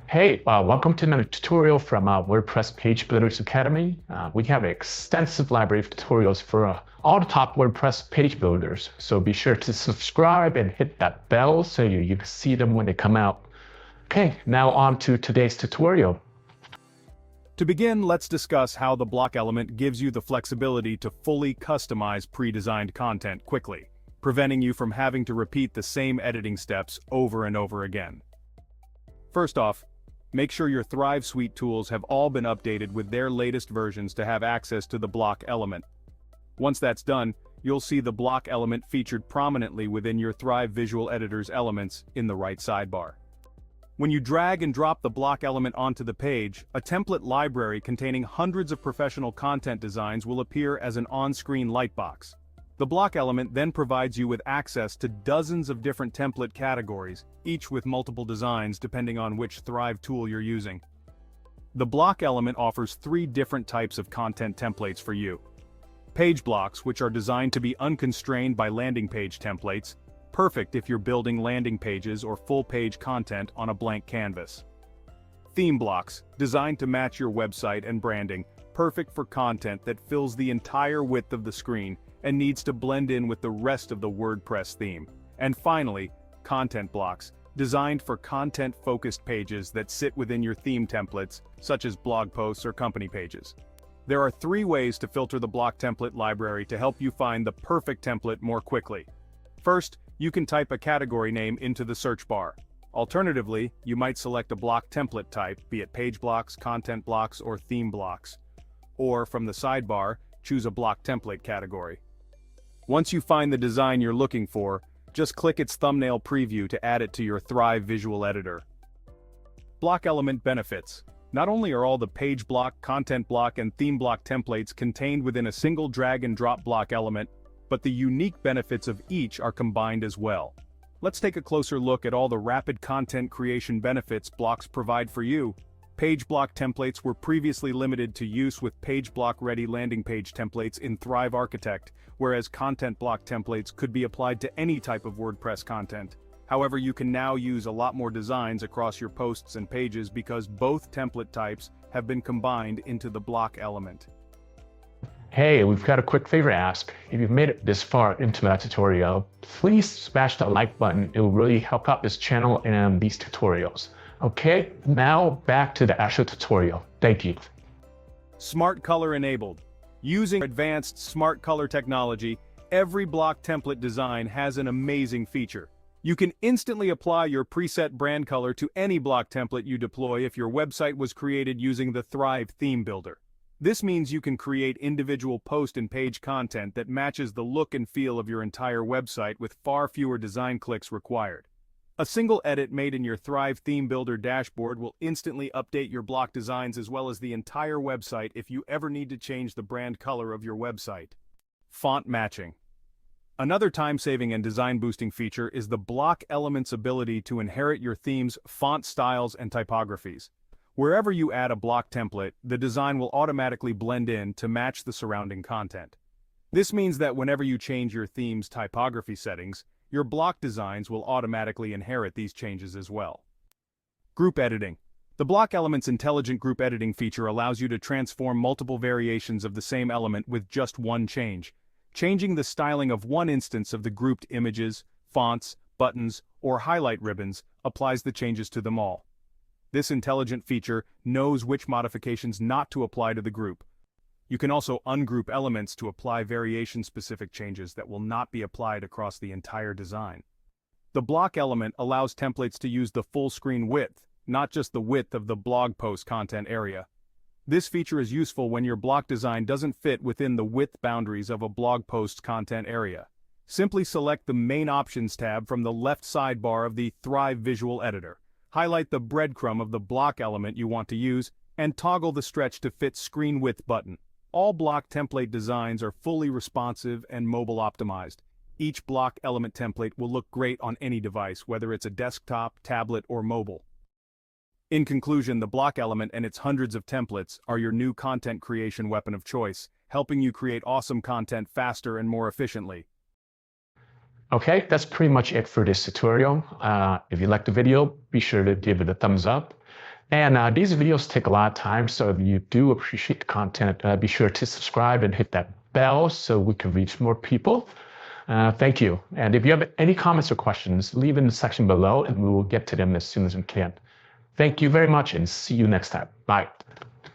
Hey, welcome to another tutorial from WordPress Page Builders Academy. We have an extensive library of tutorials for all the top WordPress page builders. So be sure to subscribe and hit that bell so you can see them when they come out. Okay, now on to today's tutorial. To begin, let's discuss how the block element gives you the flexibility to fully customize pre-designed content quickly, preventing you from having to repeat the same editing steps over and over again. First off, make sure your Thrive Suite tools have all been updated with their latest versions to have access to the block element. Once that's done, you'll see the block element featured prominently within your Thrive Visual Editor's elements in the right sidebar. When you drag and drop the block element onto the page, a template library containing hundreds of professional content designs will appear as an on-screen lightbox. The block element then provides you with access to dozens of different template categories, each with multiple designs depending on which Thrive tool you're using. The block element offers 3 different types of content templates for you. Page blocks, which are designed to be unconstrained by landing page templates, perfect if you're building landing pages or full-page content on a blank canvas. Theme blocks, designed to match your website and branding, perfect for content that fills the entire width of the screen and needs to blend in with the rest of the WordPress theme. And finally, content blocks, designed for content-focused pages that sit within your theme templates, such as blog posts or company pages. There are 3 ways to filter the block template library to help you find the perfect template more quickly. First, you can type a category name into the search bar. Alternatively, you might select a block template type, be it page blocks, content blocks, or theme blocks. Or from the sidebar, choose a block template category. Once you find the design you're looking for, just click its thumbnail preview to add it to your Thrive Visual Editor. Block element benefits. Not only are all the page block, content block, and theme block templates contained within a single drag and drop block element, but the unique benefits of each are combined as well. Let's take a closer look at all the rapid content creation benefits blocks provide for you. Page block templates were previously limited to use with page block-ready landing page templates in Thrive Architect, whereas content block templates could be applied to any type of WordPress content. However, you can now use a lot more designs across your posts and pages because both template types have been combined into the block element. Hey, we've got a quick favor to ask. If you've made it this far into that tutorial, please smash that like button. It will really help out this channel and these tutorials. Okay, now back to the actual tutorial. Thank you. Smart Color enabled. Using advanced smart color technology, every block template design has an amazing feature. You can instantly apply your preset brand color to any block template you deploy if your website was created using the Thrive Theme Builder. This means you can create individual post and page content that matches the look and feel of your entire website with far fewer design clicks required. A single edit made in your Thrive Theme Builder dashboard will instantly update your block designs as well as the entire website if you ever need to change the brand color of your website. Font matching. Another time-saving and design-boosting feature is the block element's ability to inherit your theme's font styles and typographies. Wherever you add a block template, the design will automatically blend in to match the surrounding content. This means that whenever you change your theme's typography settings, your block designs will automatically inherit these changes as well. Group editing. The block element's intelligent group editing feature allows you to transform multiple variations of the same element with just one change. Changing the styling of one instance of the grouped images, fonts, buttons, or highlight ribbons applies the changes to them all. This intelligent feature knows which modifications not to apply to the group. You can also ungroup elements to apply variation-specific changes that will not be applied across the entire design. The block element allows templates to use the full screen width, not just the width of the blog post content area. This feature is useful when your block design doesn't fit within the width boundaries of a blog post's content area. Simply select the Main Options tab from the left sidebar of the Thrive Visual Editor. Highlight the breadcrumb of the block element you want to use, and toggle the Stretch to Fit Screen Width button. All block template designs are fully responsive and mobile optimized. Each block element template will look great on any device, whether it's a desktop, tablet, or mobile. In conclusion, the block element and its hundreds of templates are your new content creation weapon of choice, helping you create awesome content faster and more efficiently. Okay, that's pretty much it for this tutorial. If you liked the video, be sure to give it a thumbs up. And these videos take a lot of time, so if you do appreciate the content, be sure to subscribe and hit that bell so we can reach more people. Thank you. And if you have any comments or questions, leave in the section below and we will get to them as soon as we can. Thank you very much and see you next time. Bye.